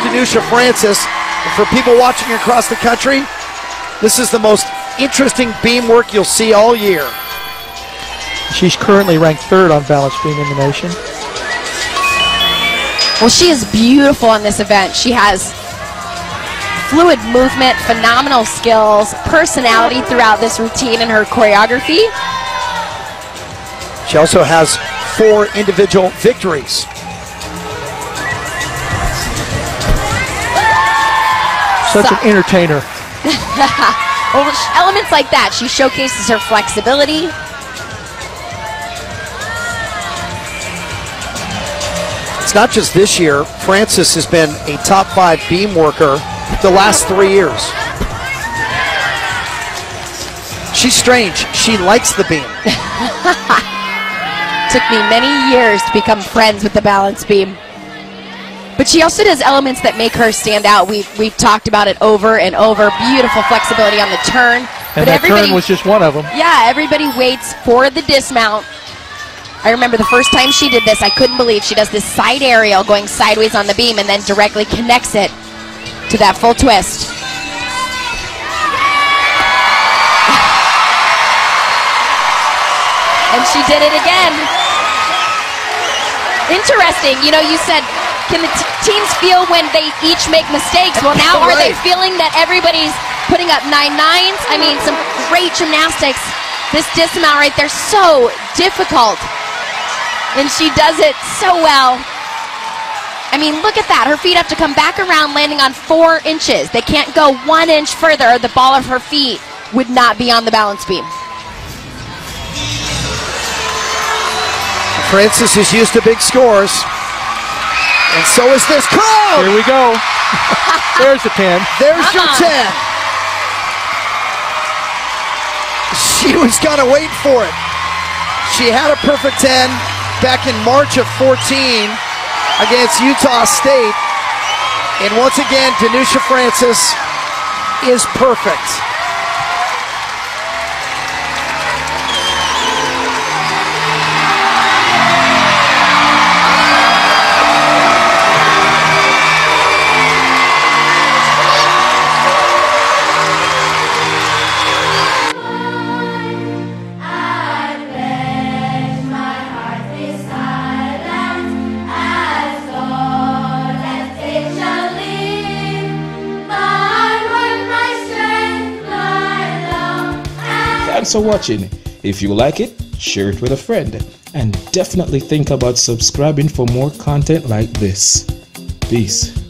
Danusia Francis. For people watching across the country, this is the most interesting beam work you'll see all year. She's currently ranked 3rd on balance beam in the nation. Well, she is beautiful in this event. She has fluid movement, phenomenal skills, personality throughout this routine and her choreography. She also has 4 individual victories. Such an entertainer. Well, elements like that, she showcases her flexibility. It's not just this year. Francis has been a top 5 beam worker the last 3 years. She's strange. She likes the beam. Took me many years to become friends with the balance beam. But she also does elements that make her stand out. We've talked about it over and over. Beautiful flexibility on the turn. And that turn was just one of them. Yeah, everybody waits for the dismount. I remember the first time she did this, I couldn't believe she does this side aerial going sideways on the beam and then directly connects it to that full twist. And she did it again. Interesting, you know, you said, can the teams feel when they each make mistakes? Well, now are they feeling that everybody's putting up 9-9s? I mean, some great gymnastics. This dismount right there, so difficult. And she does it so well. I mean, look at that. Her feet have to come back around, landing on 4 inches. They can't go 1 inch further, or the ball of her feet would not be on the balance beam. Francis is used to big scores. And so is this crowd. Here we go. There's the 10. There's your 10. She was gonna wait for it. She had a perfect 10 back in March of 14 against Utah State. And once again, Danusia Francis is perfect. Thanks for watching. If you like it, share it with a friend. And definitely think about subscribing for more content like this. Peace.